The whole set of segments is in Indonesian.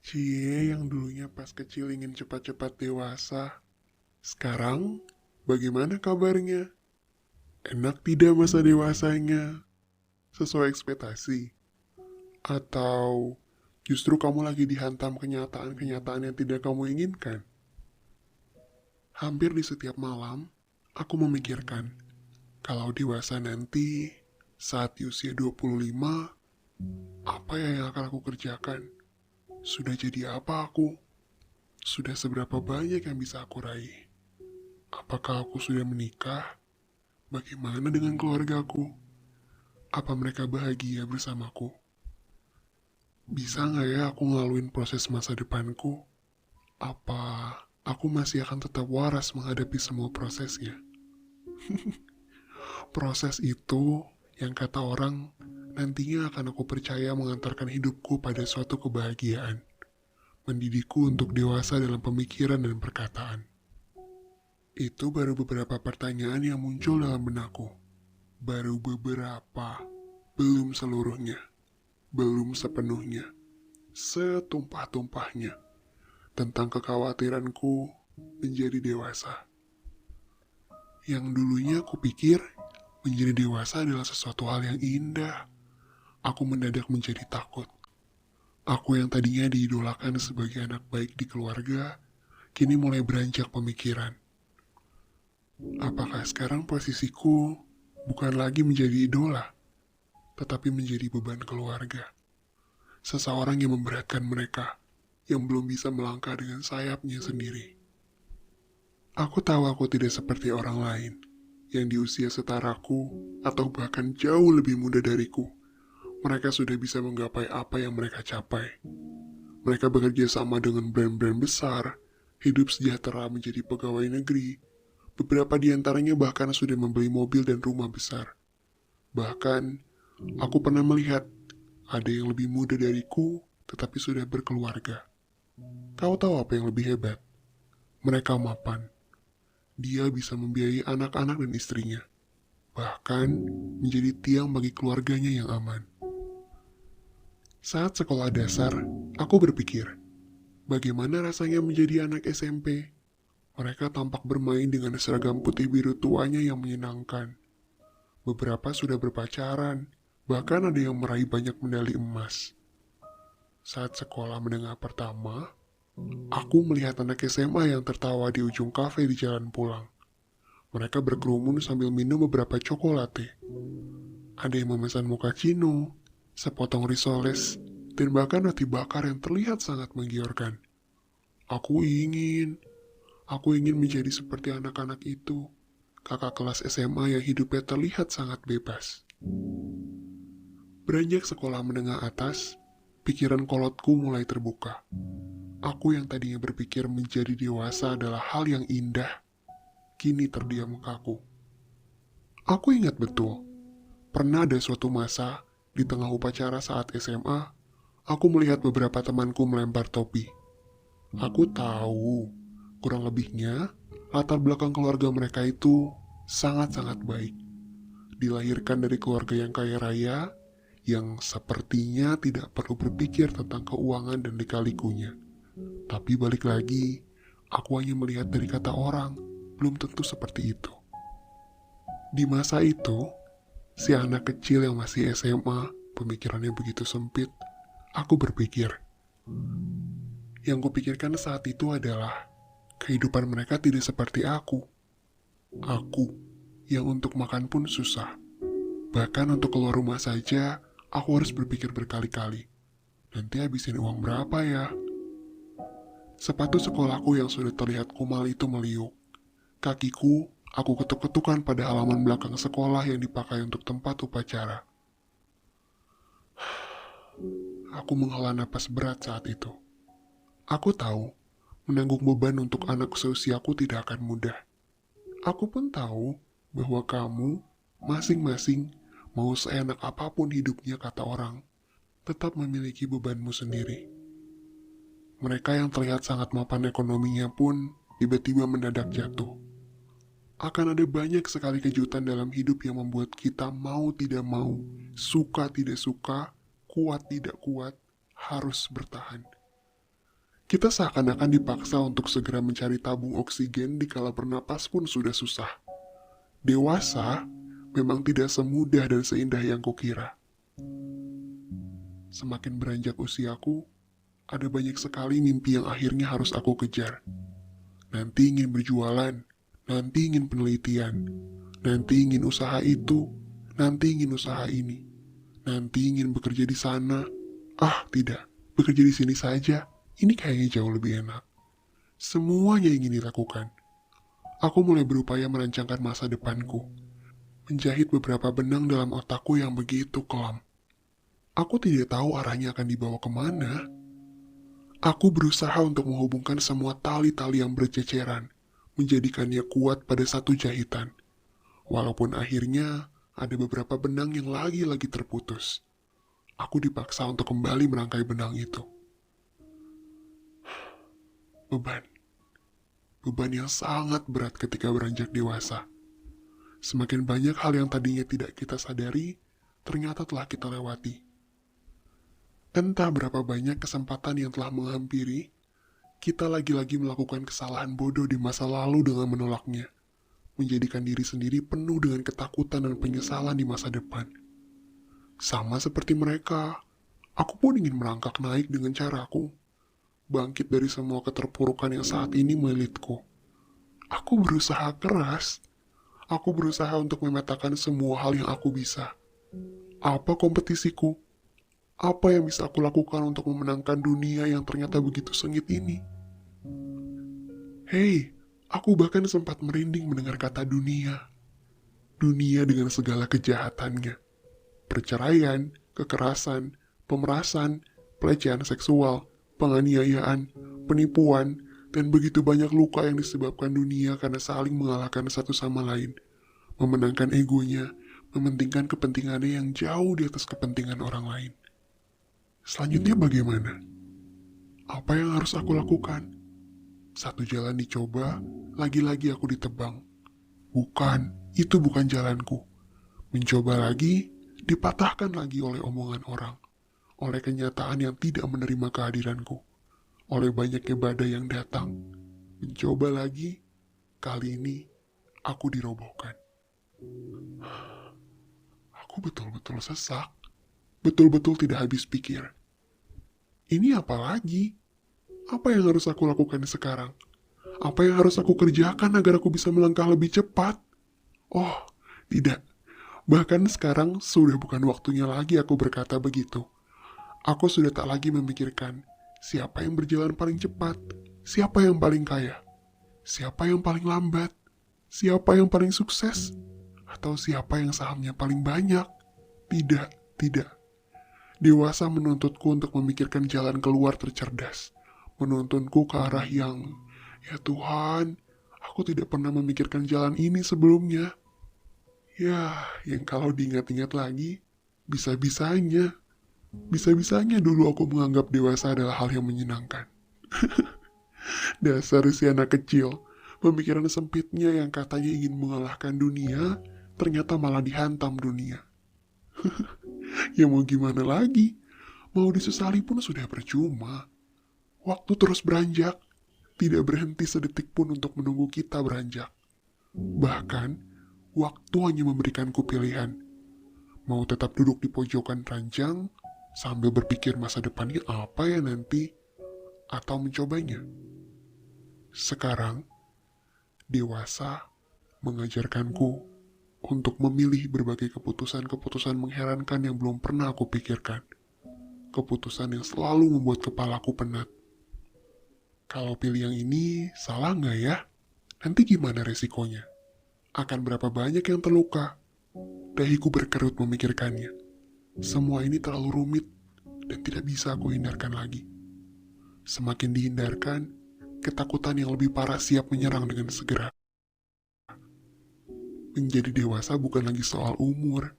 Cie yang dulunya pas kecil ingin cepat-cepat dewasa. Sekarang, bagaimana kabarnya? Enak tidak masa dewasanya? Sesuai ekspektasi? Atau justru kamu lagi dihantam kenyataan-kenyataan yang tidak kamu inginkan? Hampir di setiap malam, aku memikirkan, kalau dewasa nanti, saat di usia 25, apa ya yang akan aku kerjakan? Sudah jadi apa aku? Sudah seberapa banyak yang bisa aku raih? Apakah aku sudah menikah? Bagaimana dengan keluargaku? Apa mereka bahagia bersamaku? Bisa nggak ya aku ngelaluin proses masa depanku? Apa aku masih akan tetap waras menghadapi semua prosesnya? Proses itu yang kata orang nantinya akan aku percaya mengantarkan hidupku pada suatu kebahagiaan. Mendidikku untuk dewasa dalam pemikiran dan perkataan. Itu baru beberapa pertanyaan yang muncul dalam benakku. Baru beberapa, belum seluruhnya, belum sepenuhnya, setumpah-tumpahnya tentang kekhawatiranku menjadi dewasa. Yang dulunya aku pikir menjadi dewasa adalah sesuatu hal yang indah. Aku mendadak menjadi takut. Aku yang tadinya diidolakan sebagai anak baik di keluarga, kini mulai beranjak pemikiran. Apakah sekarang posisiku bukan lagi menjadi idola, tetapi menjadi beban keluarga? Seseorang yang memberatkan mereka, yang belum bisa melangkah dengan sayapnya sendiri. Aku tahu aku tidak seperti orang lain, yang di usia setaraku, atau bahkan jauh lebih muda dariku. Mereka sudah bisa menggapai apa yang mereka capai. Mereka bekerja sama dengan brand-brand besar, hidup sejahtera menjadi pegawai negeri. Beberapa di antaranya bahkan sudah membeli mobil dan rumah besar. Bahkan, aku pernah melihat ada yang lebih muda dariku, tetapi sudah berkeluarga. Kau tahu apa yang lebih hebat? Mereka mapan. Dia bisa membiayai anak-anak dan istrinya. Bahkan, menjadi tiang bagi keluarganya yang aman. Saat sekolah dasar, aku berpikir, bagaimana rasanya menjadi anak SMP? Mereka tampak bermain dengan seragam putih biru tuanya yang menyenangkan. Beberapa sudah berpacaran, bahkan ada yang meraih banyak medali emas. Saat sekolah menengah pertama, aku melihat anak SMA yang tertawa di ujung kafe di jalan pulang. Mereka berkerumun sambil minum beberapa coklat. Ada yang memesan mochaccino, sepotong risoles, dan bahkan roti bakar yang terlihat sangat menggiurkan. Aku ingin, aku ingin menjadi seperti anak-anak itu, kakak kelas SMA yang hidupnya terlihat sangat bebas. Beranjak sekolah menengah atas, pikiran kolotku mulai terbuka. Aku yang tadinya berpikir menjadi dewasa adalah hal yang indah, kini terdiam kaku. Aku ingat betul, pernah ada suatu masa di tengah upacara saat SMA, aku melihat beberapa temanku melempar topi. Aku tahu, kurang lebihnya, latar belakang keluarga mereka itu sangat-sangat baik. Dilahirkan dari keluarga yang kaya raya, yang sepertinya tidak perlu berpikir tentang keuangan dan lika-likunya. Tapi balik lagi, aku hanya melihat dari kata orang, belum tentu seperti itu. Di masa itu, si anak kecil yang masih SMA, pemikirannya begitu sempit, aku berpikir. Yang kupikirkan saat itu adalah, kehidupan mereka tidak seperti aku. Aku, yang untuk makan pun susah. Bahkan untuk keluar rumah saja, aku harus berpikir berkali-kali. Nanti habisin uang berapa ya? Sepatu sekolahku yang sudah terlihat kumal itu meliuk. Kakiku, aku ketuk-ketukan pada halaman belakang sekolah yang dipakai untuk tempat upacara. Aku menghela napas berat saat itu. Aku tahu, menanggung beban untuk anak seusiaku tidak akan mudah. Aku pun tahu bahwa kamu, masing-masing, mau seenak apapun hidupnya kata orang, tetap memiliki bebanmu sendiri. Mereka yang terlihat sangat mapan ekonominya pun tiba-tiba mendadak jatuh. Akan ada banyak sekali kejutan dalam hidup yang membuat kita mau tidak mau, suka tidak suka, kuat tidak kuat, harus bertahan. Kita seakan-akan dipaksa untuk segera mencari tabung oksigen dikala bernapas pun sudah susah. Dewasa memang tidak semudah dan seindah yang kukira. Semakin beranjak usiaku, ada banyak sekali mimpi yang akhirnya harus aku kejar. Nanti ingin berjualan, nanti ingin penelitian, nanti ingin usaha itu, nanti ingin usaha ini, nanti ingin bekerja di sana. Ah, tidak, bekerja di sini saja. Ini kayaknya jauh lebih enak. Semuanya ingin dilakukan. Aku mulai berupaya merancangkan masa depanku, menjahit beberapa benang dalam otakku yang begitu kelam. Aku tidak tahu arahnya akan dibawa kemana. Aku berusaha untuk menghubungkan semua tali-tali yang berceceran, menjadikannya kuat pada satu jahitan. Walaupun akhirnya ada beberapa benang yang lagi-lagi terputus. Aku dipaksa untuk kembali merangkai benang itu. Beban. Beban yang sangat berat ketika beranjak dewasa. Semakin banyak hal yang tadinya tidak kita sadari, ternyata telah kita lewati. Entah berapa banyak kesempatan yang telah menghampiri, kita lagi-lagi melakukan kesalahan bodoh di masa lalu dengan menolaknya, menjadikan diri sendiri penuh dengan ketakutan dan penyesalan di masa depan. Sama seperti mereka, aku pun ingin merangkak naik dengan caraku, bangkit dari semua keterpurukan yang saat ini melitku. Aku berusaha keras. Aku berusaha untuk memetakan semua hal yang aku bisa. Apa kompetisiku? Apa yang bisa aku lakukan untuk memenangkan dunia yang ternyata begitu sengit ini? Hei, aku bahkan sempat merinding mendengar kata dunia. Dunia dengan segala kejahatannya. Perceraian, kekerasan, pemerasan, pelecehan seksual, penganiayaan, penipuan, dan begitu banyak luka yang disebabkan dunia karena saling mengalahkan satu sama lain, memenangkan egonya, mementingkan kepentingannya yang jauh di atas kepentingan orang lain. Selanjutnya bagaimana? Apa yang harus aku lakukan? Satu jalan dicoba, lagi-lagi aku ditebang. Bukan, itu bukan jalanku. Mencoba lagi, dipatahkan lagi oleh omongan orang, oleh kenyataan yang tidak menerima kehadiranku, oleh banyaknya badai yang datang. Mencoba lagi, kali ini aku dirobohkan. Aku betul-betul sesak, betul-betul tidak habis pikir. Ini apa lagi? Apa yang harus aku lakukan sekarang? Apa yang harus aku kerjakan agar aku bisa melangkah lebih cepat? Oh, tidak. Bahkan sekarang sudah bukan waktunya lagi aku berkata begitu. Aku sudah tak lagi memikirkan siapa yang berjalan paling cepat, siapa yang paling kaya, siapa yang paling lambat, siapa yang paling sukses, atau siapa yang sahamnya paling banyak. Tidak, tidak. Dewasa menuntutku untuk memikirkan jalan keluar tercerdas, menuntunku ke arah yang, ya Tuhan, aku tidak pernah memikirkan jalan ini sebelumnya. Ya, yang kalau diingat-ingat lagi, bisa-bisanya dulu aku menganggap dewasa adalah hal yang menyenangkan. Dasar si anak kecil, pemikiran sempitnya yang katanya ingin mengalahkan dunia, ternyata malah dihantam dunia. Ya mau gimana lagi? Mau disesali pun sudah percuma. Waktu terus beranjak, tidak berhenti sedetik pun untuk menunggu kita beranjak. Bahkan, waktu hanya memberikanku pilihan. Mau tetap duduk di pojokan ranjang, sambil berpikir masa depannya apa ya nanti, atau mencobanya. Sekarang, dewasa mengajarkanku untuk memilih berbagai keputusan-keputusan mengherankan yang belum pernah aku pikirkan. Keputusan yang selalu membuat kepalaku penat. Kalau pilih yang ini, salah nggak ya? Nanti gimana resikonya? Akan berapa banyak yang terluka? Dahiku berkerut memikirkannya. Semua ini terlalu rumit dan tidak bisa aku hindarkan lagi. Semakin dihindarkan, ketakutan yang lebih parah siap menyerang dengan segera. Menjadi dewasa bukan lagi soal umur.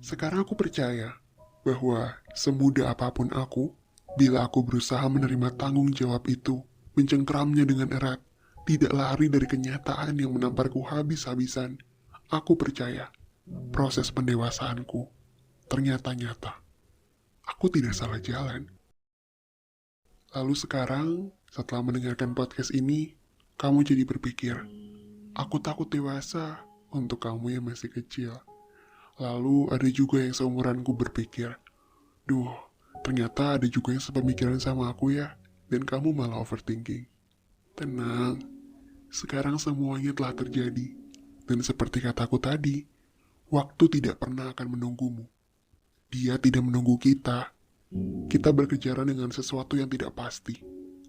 Sekarang aku percaya bahwa semudah apapun aku, bila aku berusaha menerima tanggung jawab itu, mencengkeramnya dengan erat, tidak lari dari kenyataan yang menamparku habis-habisan, aku percaya proses pendewasaanku ternyata nyata. Aku tidak salah jalan. Lalu sekarang, setelah mendengarkan podcast ini, kamu jadi berpikir, aku takut dewasa untuk kamu yang masih kecil. Lalu ada juga yang seumuranku berpikir, duh, ternyata ada juga yang sepemikiran sama aku ya, dan kamu malah overthinking. Tenang, sekarang semuanya telah terjadi. Dan seperti kataku tadi, waktu tidak pernah akan menunggumu. Dia tidak menunggu kita. Kita berkejaran dengan sesuatu yang tidak pasti.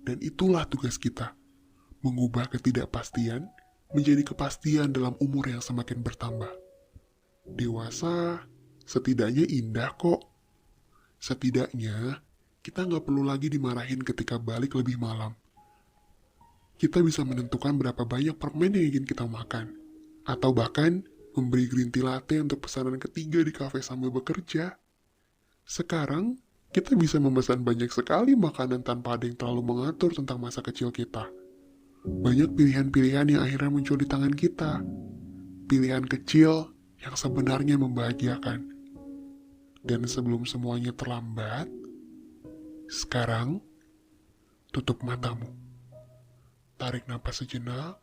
Dan itulah tugas kita. Mengubah ketidakpastian menjadi kepastian dalam umur yang semakin bertambah. Dewasa setidaknya indah kok. Setidaknya kita nggak perlu lagi dimarahin ketika balik lebih malam. Kita bisa menentukan berapa banyak permen yang ingin kita makan. Atau bahkan memberi green tea latte untuk pesanan ketiga di kafe sambil bekerja. Sekarang, kita bisa memesan banyak sekali makanan tanpa ada yang terlalu mengatur tentang masa kecil kita. Banyak pilihan-pilihan yang akhirnya muncul di tangan kita. Pilihan kecil yang sebenarnya membahagiakan. Dan sebelum semuanya terlambat, sekarang, tutup matamu. Tarik napas sejenak,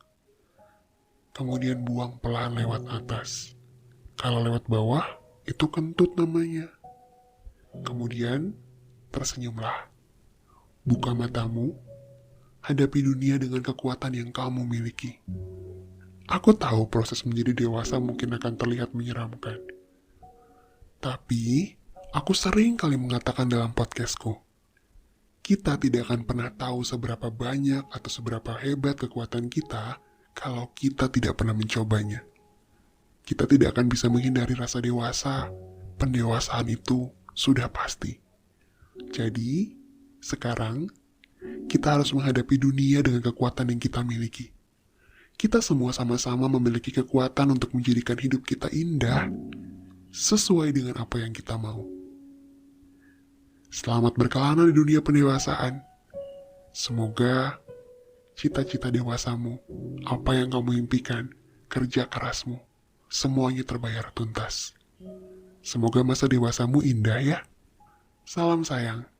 kemudian buang pelan lewat atas. Kalau lewat bawah, itu kentut namanya. Kemudian, tersenyumlah. Buka matamu, hadapi dunia dengan kekuatan yang kamu miliki. Aku tahu proses menjadi dewasa mungkin akan terlihat menyeramkan. Tapi, aku sering kali mengatakan dalam podcastku, kita tidak akan pernah tahu seberapa banyak atau seberapa hebat kekuatan kita kalau kita tidak pernah mencobanya. Kita tidak akan bisa menghindari rasa dewasa. Pendewasaan itu sudah pasti. Jadi, sekarang kita harus menghadapi dunia dengan kekuatan yang kita miliki. Kita semua sama-sama memiliki kekuatan untuk menjadikan hidup kita indah, sesuai dengan apa yang kita mau. Selamat berkelana di dunia pendewasaan. Semoga cita-cita dewasamu, apa yang kamu impikan, kerja kerasmu, semuanya terbayar tuntas. Semoga masa dewasamu indah ya. Salam sayang.